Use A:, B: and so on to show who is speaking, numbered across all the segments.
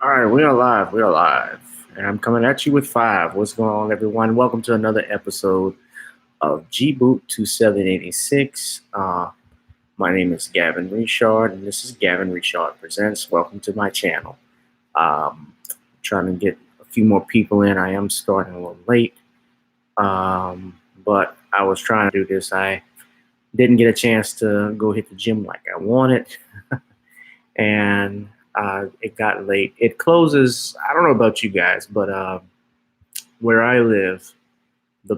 A: All right, we are live. We are live. And I'm coming at you with five. What's going on, everyone? Welcome to another episode of G Boot 2786. My name is Gavin Richard, and this is Gavin Richard Presents. Welcome to my channel. Trying to get a few more people in. I am starting a little late, but I was trying to do this. I didn't get a chance to go hit the gym like I wanted, and it got late. It closes. I don't know about you guys, but where I live, the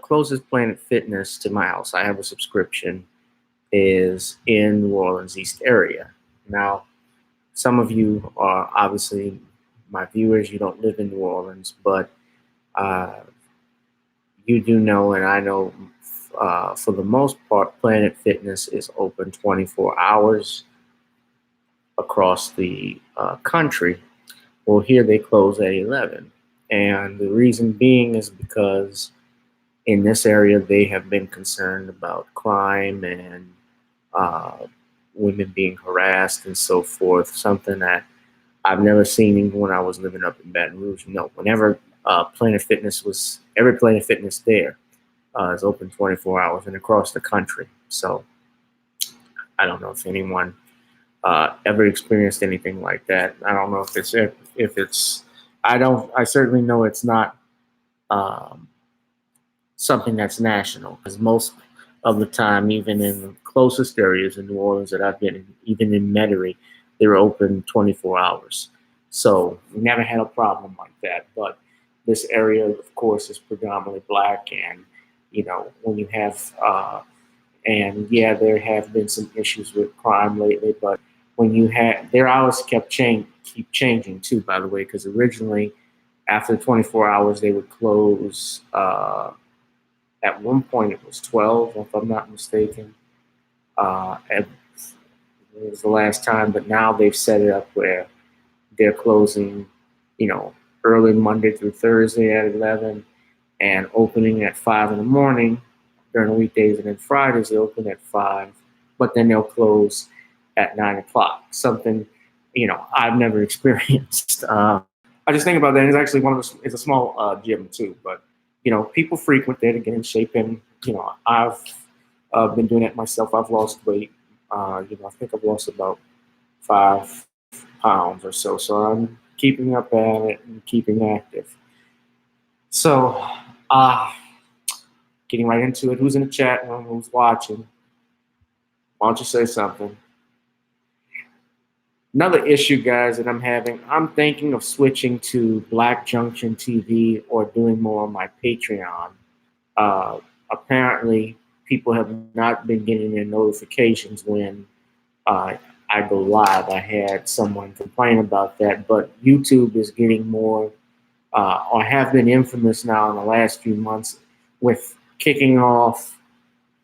A: closest Planet Fitness to my house, I have a subscription, is in New Orleans East area. Now, some of you are obviously my viewers. You don't live in New Orleans, but uh, you do know, and I know for the most part, Planet Fitness is open 24 hours across the country. Well, here they close at 11. And the reason being is because in this area they have been concerned about crime and uh, women being harassed and so forth, something that I've never seen even when I was living up in Baton Rouge. No, whenever every Planet Fitness there is open 24 hours and across the country. So I don't know if anyone ever experienced anything like that. I don't know if it's. I don't. I certainly know it's not um, something that's national, because most of the time, even in the closest areas in New Orleans that I've been in, even in Metairie, they're open 24 hours. So we never had a problem like that. But this area, of course, is predominantly black, and when you have and yeah, there have been some issues with crime lately, but when you had their hours keep changing too, by the way, because originally after 24 hours they would close. At one point it was 12, if I'm not mistaken. It was the last time, but now they've set it up where they're closing, you know, early Monday through Thursday at 11 and opening at 5 in the morning during the weekdays, and then Fridays they open at 5, but then they'll close at 9 o'clock. Something, I've never experienced. I just think about that. It's actually it's a small gym too, but people frequent there to get in shape, and I've been doing it myself. I've lost weight. I think I've lost about 5 pounds or so. So I'm keeping up at it and keeping active. So, getting right into it. Who's in the chat room? Who's watching? Why don't you say something? Another issue, guys, that I'm having, I'm thinking of switching to Black Junction TV or doing more on my Patreon. Apparently, people have not been getting their notifications when I go live. I had someone complain about that, but YouTube is getting more, or have been infamous now in the last few months with kicking off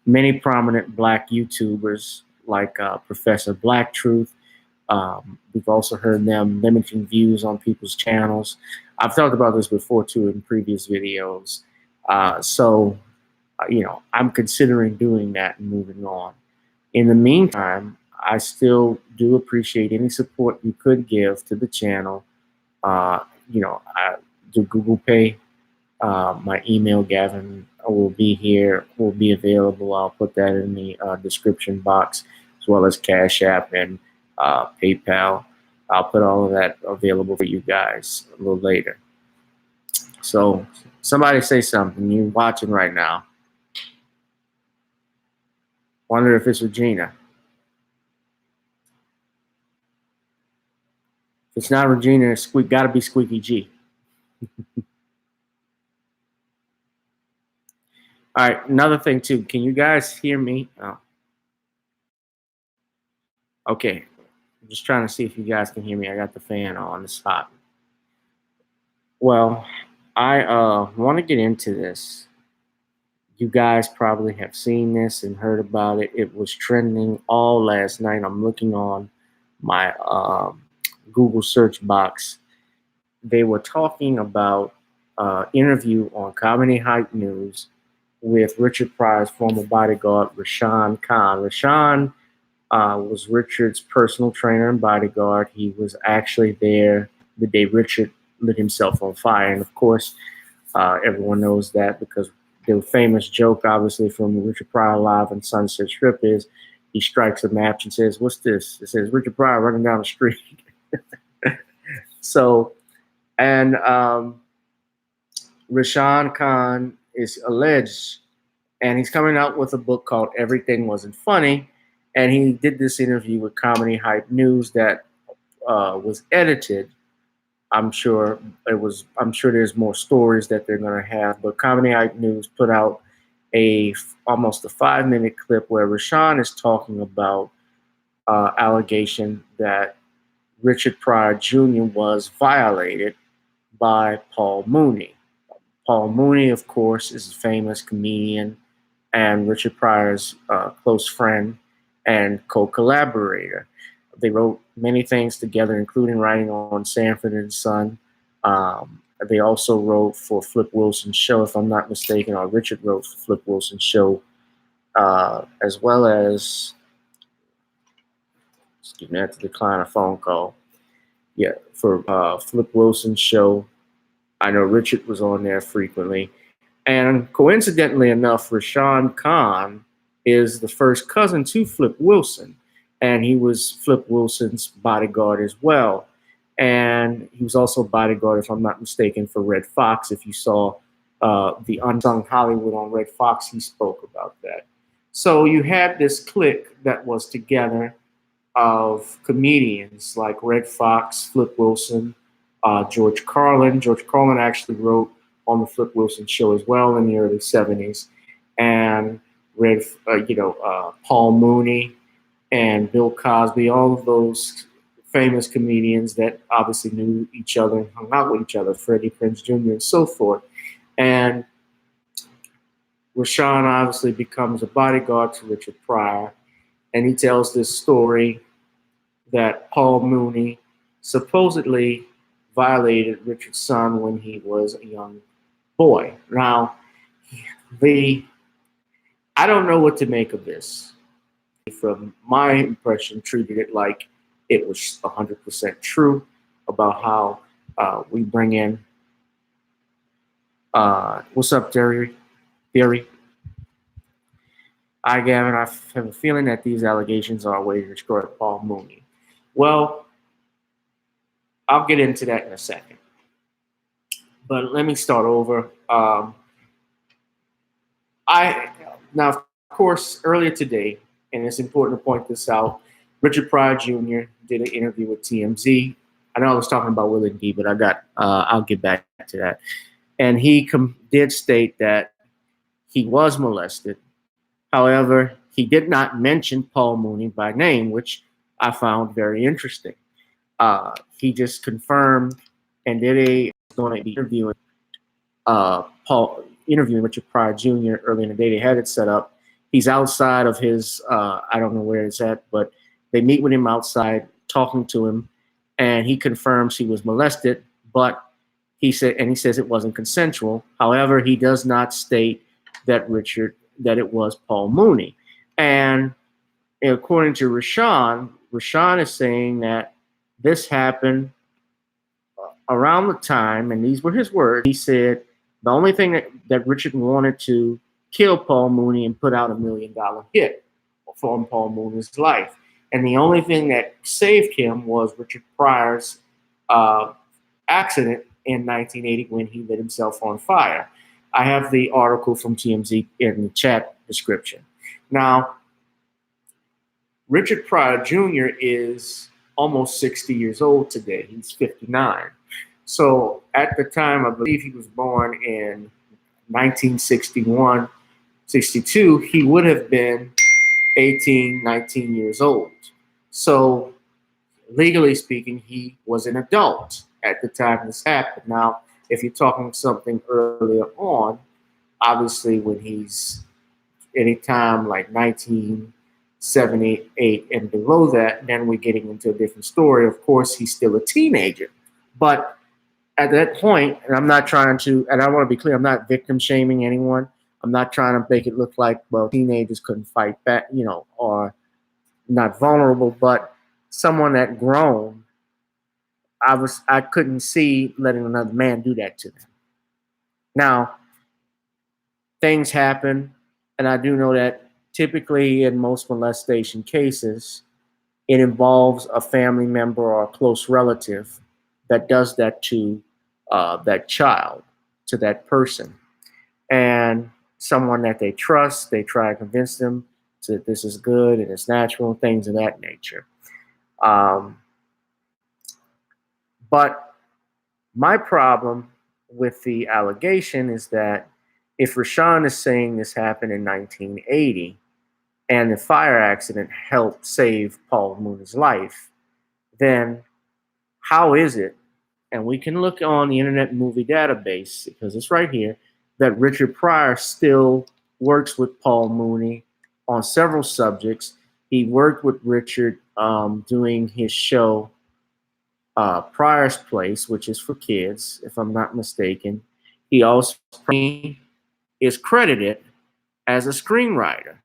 A: many prominent Black YouTubers like Professor Black Truth. We've also heard them limiting views on people's channels. I've talked about this before too in previous videos. So, I'm considering doing that and moving on. In the meantime, I still do appreciate any support you could give to the channel. I do Google Pay. My email, Gavin, will be available. I'll put that in the description box, as well as Cash App and PayPal. I'll put all of that available for you guys a little later. So somebody say something. You're watching right now. Wonder if it's Regina. If it's not Regina, it's got to be Squeaky G. All right, another thing too. Can you guys hear me? Oh. Okay, I'm just trying to see if you guys can hear me. I got the fan on the spot. Well, I want to get into this. You guys probably have seen this and heard about it. It was trending all last night. I'm looking on my Google search box. They were talking about interview on Comedy Hype News with Richard Pryor's former bodyguard, Rashon Khan. Rashon was Richard's personal trainer and bodyguard. He was actually there the day Richard lit himself on fire. And of course, everyone knows that because the famous joke, obviously, from Richard Pryor live on Sunset Strip is he strikes a match and says, "What's this?" It says Richard Pryor running down the street. So, and Rashon Khan is alleged, and he's coming out with a book called Everything Wasn't Funny. And he did this interview with Comedy Hype News that was edited. I'm sure there's more stories that they're going to have, but Comedy Hype News put out almost a 5-minute clip where Rashon is talking about allegation that Richard Pryor Jr. was violated by Paul Mooney. Paul Mooney, of course, is a famous comedian and Richard Pryor's close friend and co-collaborator. They wrote many things together, including writing on Sanford and Son. They also wrote for Flip Wilson's show, if I'm not mistaken, or Richard wrote for Flip Wilson's show, as well as, excuse me, I had to decline a phone call. Yeah, for Flip Wilson's show. I know Richard was on there frequently. And coincidentally enough, Rashon Khan is the first cousin to Flip Wilson. And he was Flip Wilson's bodyguard as well. And he was also bodyguard, if I'm not mistaken, for Red Fox. If you saw the Unsung Hollywood on Red Fox, he spoke about that. So you had this clique that was together of comedians like Red Fox, Flip Wilson, George Carlin. George Carlin actually wrote on the Flip Wilson show as well in the early 70s. And Paul Mooney and Bill Cosby, all of those famous comedians that obviously knew each other and hung out with each other, Freddie Prinze Jr. and so forth. And Rashon obviously becomes a bodyguard to Richard Pryor, and he tells this story that Paul Mooney supposedly violated Richard's son when he was a young boy. Now, I don't know what to make of this. From my impression, treated it like it was 100% true about how we bring in. What's up, Theory? Hi, Gavin. I have a feeling that these allegations are a way to destroy Paul Mooney. Well, I'll get into that in a second. But let me start over. Now, of course, earlier today, and it's important to point this out, Richard Pryor Jr. did an interview with TMZ. I know I was talking about Willie D, but I'll get back to that. And he did state that he was molested. However, he did not mention Paul Mooney by name, which I found very interesting. He just confirmed and going to be interviewing Richard Pryor Jr. early in the day. They had it set up. He's outside of his, I don't know where it's at, but they meet with him outside, talking to him, and he confirms he was molested, but he says it wasn't consensual. However, he does not state that it was Paul Mooney. And according to Rashon is saying that this happened around the time, and these were his words, he said the only thing that Richard wanted to kill Paul Mooney and put out $1 million hit from Paul Mooney's life. And the only thing that saved him was Richard Pryor's accident in 1980 when he lit himself on fire. I have the article from TMZ in the chat description. Now, Richard Pryor Jr. is almost 60 years old today. He's 59. So at the time, I believe he was born in 1961, 62, he would have been 18, 19 years old. So legally speaking, he was an adult at the time this happened. Now, if you're talking something earlier on, obviously when he's anytime like 1978 and below that, then we're getting into a different story. Of course, he's still a teenager. But at that point, and I'm not trying to, and I want to be clear, I'm not victim shaming anyone. I'm not trying to make it look like, well, teenagers couldn't fight back, or not vulnerable, but someone that grown I couldn't see letting another man do that to them. Now, things happen, and I do know that typically in most molestation cases, it involves a family member or a close relative that does that to that child, to that person. And someone that they trust, they try to convince them that this is good and it's natural, things of that nature. Um, but my problem with the allegation is that if Rashon is saying this happened in 1980 and the fire accident helped save Paul Mooney's life, then how is it, and we can look on the Internet Movie Database because it's right here, that Richard Pryor still works with Paul Mooney on several subjects. He worked with Richard doing his show Pryor's Place, which is for kids, if I'm not mistaken. He also is credited as a screenwriter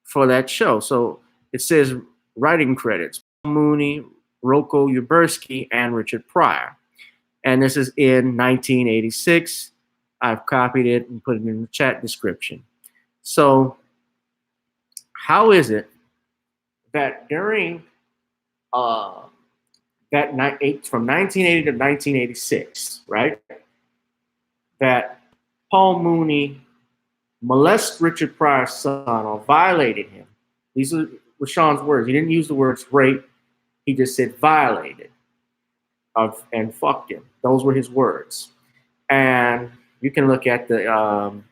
A: for that show. So it says writing credits: Paul Mooney, Rocco Yuberski, and Richard Pryor. And this is in 1986. I've copied it and put it in the chat description. So how is it that during that night, from 1980 to 1986, right, that Paul Mooney molested Richard Pryor's son or violated him? These are Rashon's words. He didn't use the words rape. He just said violated and fucked him. Those were his words. And you can look at the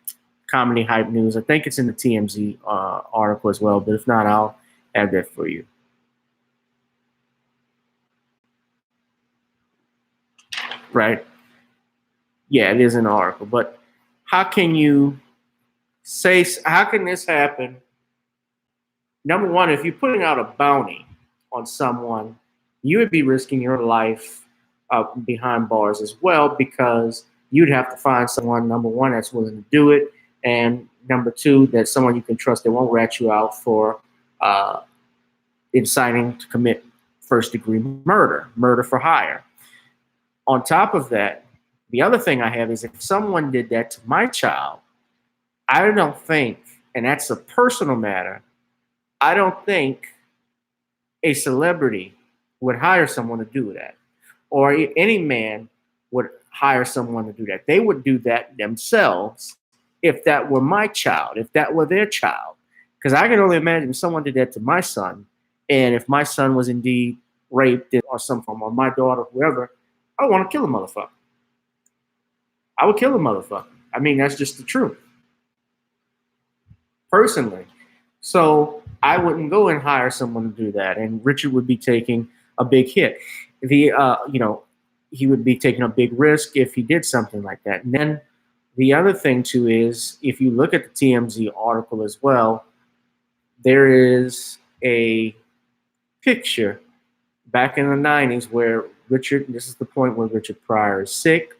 A: Comedy Hype News. I think it's in the TMZ article as well, but if not, I'll add that for you. Right? Yeah, it is an article. But how can you say, how can this happen? Number one, if you're putting out a bounty on someone, you would be risking your life behind bars as well, because you'd have to find someone, number one, that's willing to do it, and number two, that's someone you can trust that won't rat you out for inciting to commit first-degree murder, murder for hire. On top of that, the other thing I have is if someone did that to my child, I don't think, and that's a personal matter, I don't think a celebrity would hire someone to do that, or any man would hire someone to do that. They would do that themselves if that were my child, if that were their child. Because I can only imagine if someone did that to my son, and if my son was indeed raped or something, or my daughter, whoever, I want to kill a motherfucker. I would kill a motherfucker. I mean, that's just the truth. Personally. So I wouldn't go and hire someone to do that, and Richard would be taking a big hit. He would be taking a big risk if he did something like that. And then the other thing too is, if you look at the TMZ article as well, there is a picture back in the 90s where this is the point where Richard Pryor is sick,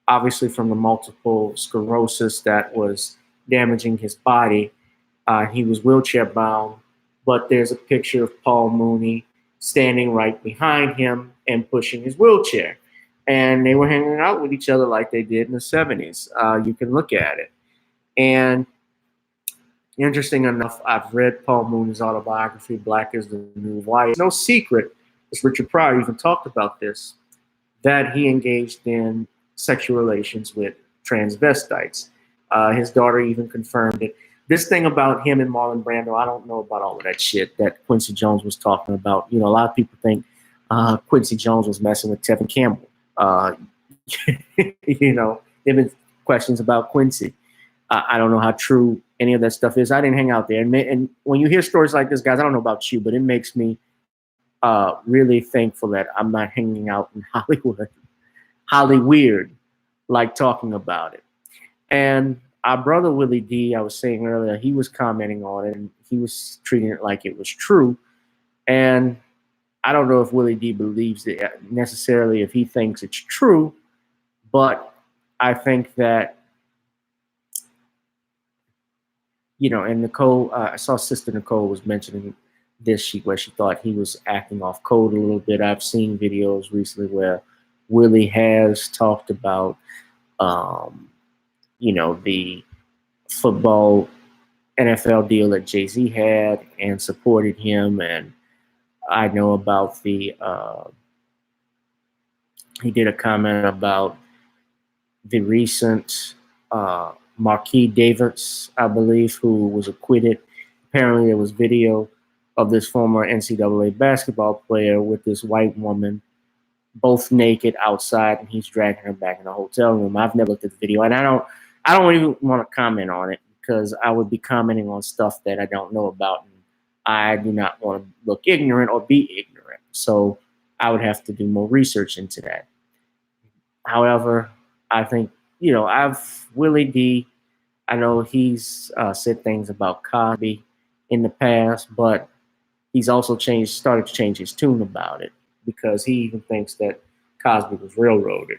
A: obviously from the multiple sclerosis that was damaging his body. He was wheelchair bound, but there's a picture of Paul Mooney standing right behind him and pushing his wheelchair. And they were hanging out with each other like they did in the 70s. You can look at it. And interesting enough, I've read Paul Mooney's autobiography, Black is the New White. It's no secret, as Richard Pryor even talked about this, that he engaged in sexual relations with transvestites. His daughter even confirmed it. This thing about him and Marlon Brando, I don't know about all of that shit that Quincy Jones was talking about. You know, a lot of people think Quincy Jones was messing with Tevin Campbell. You know, there have been questions about Quincy. I don't know how true any of that stuff is. I didn't hang out there. And when you hear stories like this, guys, I don't know about you, but it makes me really thankful that I'm not hanging out in Hollywood, Hollyweird, like talking about it. And our brother Willie D, I was saying earlier, he was commenting on it and he was treating it like it was true. And I don't know if Willie D believes it necessarily, if he thinks it's true, but I think that, you know, and Nicole, I saw Sister Nicole was mentioning where she thought he was acting off code a little bit. I've seen videos recently where Willie has talked about, the football NFL deal that Jay-Z had and supported him. And I know about he did a comment about the recent Marquis Davis, I believe, who was acquitted. Apparently there was video of this former NCAA basketball player with this white woman, both naked outside, and he's dragging her back in the hotel room. I've never looked at the video, and I don't even want to comment on it because I would be commenting on stuff that I don't know about, and I do not want to look ignorant or be ignorant. So I would have to do more research into that. However, I think, Willie D, I know he's said things about Cosby in the past, but he's also started to change his tune about it, because he even thinks that Cosby was railroaded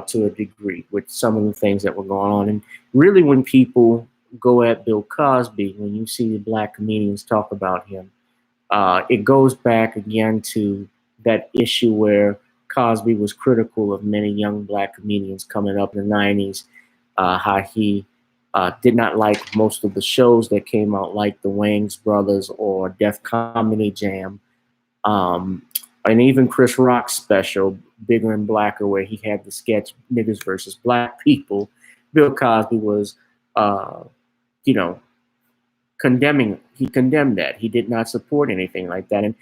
A: to a degree with some of the things that were going on. And really, when people go at Bill Cosby, when you see the black comedians talk about him, it goes back again to that issue where Cosby was critical of many young black comedians coming up in the 90s, how he did not like most of the shows that came out, like the Wayans Brothers or Def Comedy Jam, and even Chris Rock's special, Bigger and Blacker, where he had the sketch Niggas versus Black People. Bill Cosby was, condemning. He condemned that. He did not support anything like that. And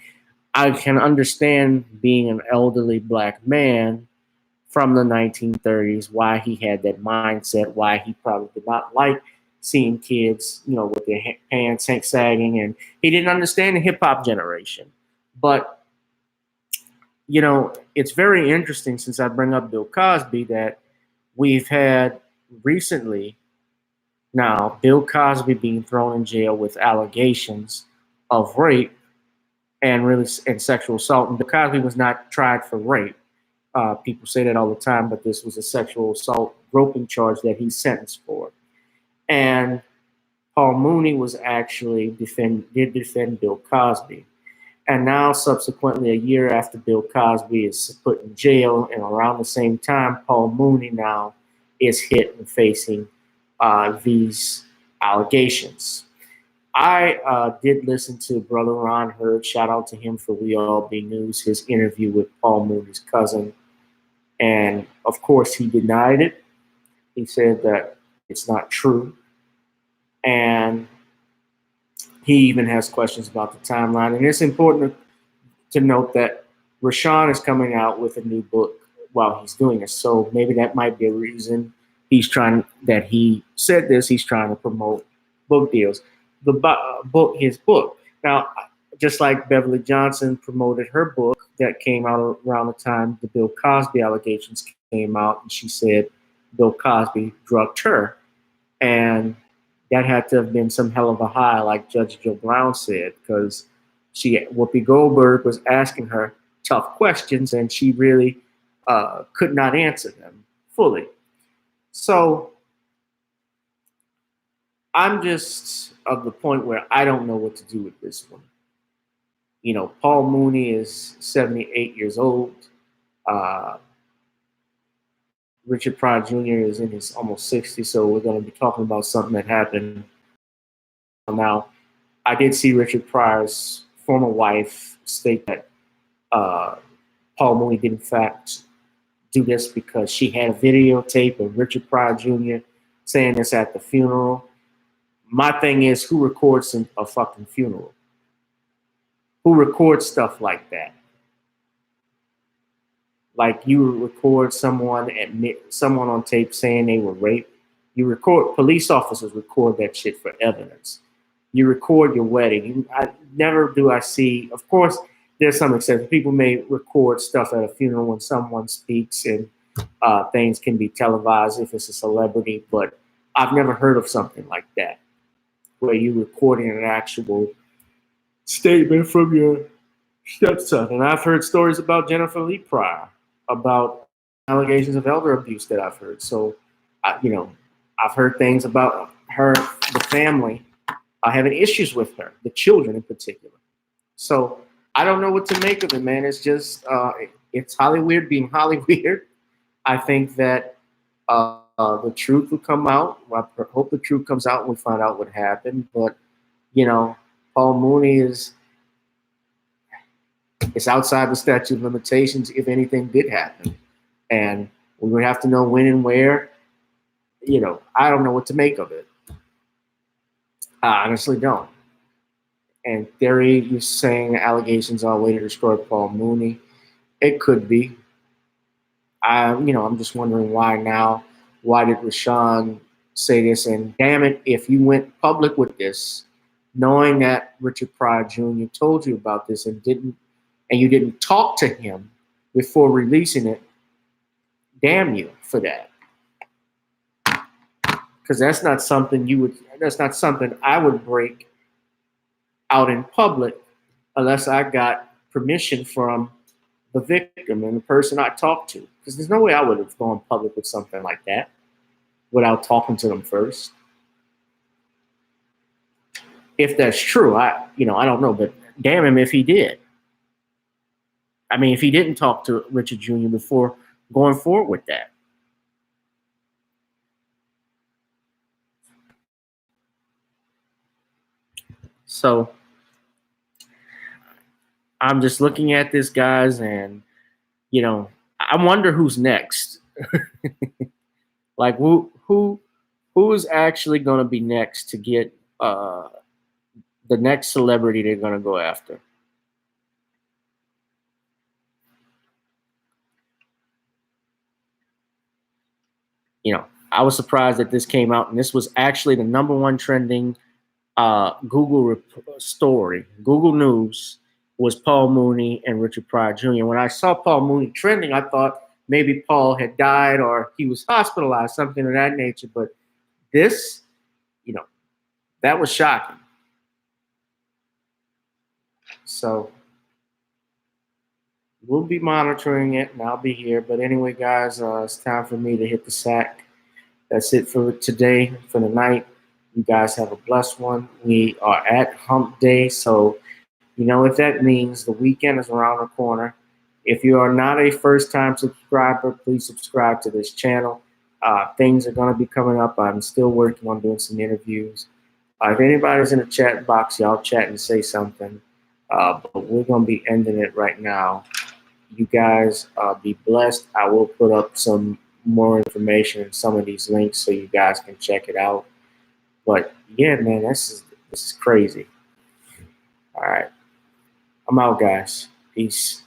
A: I can understand, being an elderly black man from the 1930s, why he had that mindset, why he probably did not like seeing kids, with their pants sagging, and he didn't understand the hip hop generation. But, it's very interesting, since I bring up Bill Cosby, that we've had recently now Bill Cosby being thrown in jail with allegations of rape and sexual assault. And Bill Cosby was not tried for rape. People say that all the time, but this was a sexual assault groping charge that he's sentenced for. And Paul Mooney was actually did defend Bill Cosby. And now, subsequently, a year after Bill Cosby is put in jail, and around the same time, Paul Mooney now is hit and facing these allegations. I did listen to Brother Ron Hurd, shout out to him for We All Be News, his interview with Paul Mooney's cousin. And of course, he denied it. He said that it's not true. And he even has questions about the timeline. And it's important to note that Rashon is coming out with a new book while he's doing it. So maybe that might be a reason he's trying to promote book deals. His book. Now, just like Beverly Johnson promoted her book that came out around the time the Bill Cosby allegations came out, and she said Bill Cosby drugged her. And that had to have been some hell of a high, like Judge Joe Brown said, because Whoopi Goldberg was asking her tough questions, and she really could not answer them fully. So I'm just of the point where I don't know what to do with this one. Paul Mooney is 78 years old. Richard Pryor Jr. is in his almost 60, so we're going to be talking about something that happened. Now, I did see Richard Pryor's former wife state that Paul Mooney did in fact do this because she had a videotape of Richard Pryor Jr. saying this at the funeral. My thing is, who records a fucking funeral? Who records stuff like that? Like, you record someone on tape saying they were raped. Police officers record that shit for evidence. You record your wedding. Never do I see, of course, there's some exceptions. People may record stuff at a funeral when someone speaks, and things can be televised if it's a celebrity, but I've never heard of something like that, where you're recording an actual statement from your stepson. And I've heard stories about Jennifer Lee Pryor, about allegations of elder abuse that I've heard. So, I've heard things about her, the family, having issues with her, the children in particular. So I don't know what to make of it, man. It's just it's Hollywood being Hollywood. I think that the truth will come out. I hope the truth comes out and we find out what happened. But you know, Paul Mooney is it's outside the statute of limitations if anything did happen, and we would have to know when and where. You know, I don't know what to make of it. I honestly don't. And theory, you're saying allegations are a way to destroy Paul Mooney. It could be. I'm just wondering why now. Why did Rashon say this? And damn it, if you went public with this, knowing that Richard Pryor Jr. told you about this and you didn't talk to him before releasing it, damn you for that. Because that's not something I would break out in public unless I got permission from the victim and the person I talked to. Because there's no way I would have gone public with something like that without talking to them first. If that's true, I don't know, but damn him if he did. I mean, if he didn't talk to Richard Jr. before going forward with that. So I'm just looking at this, guys, and I wonder who's next. Like who is actually going to be next to get the next celebrity they're going to go after? I was surprised that this came out, and this was actually the #1 trending Google story. Google News was Paul Mooney and Richard Pryor Jr. When I saw Paul Mooney trending, I thought maybe Paul had died or he was hospitalized, something of that nature. But this, that was shocking. So we'll be monitoring it, and I'll be here. But anyway, guys, it's time for me to hit the sack. That's it for today, for the night. You guys have a blessed one. We are at Hump Day, so you know what that means. The weekend is around the corner. If you are not a first-time subscriber, please subscribe to this channel. Things are going to be coming up. I'm still working on doing some interviews. If anybody's in the chat box, y'all chat and say something. But we're going to be ending it right now. You guys be blessed. I will put up some more information in some of these links so you guys can check it out. But yeah, man, this is crazy. All right. I'm out, guys. Peace.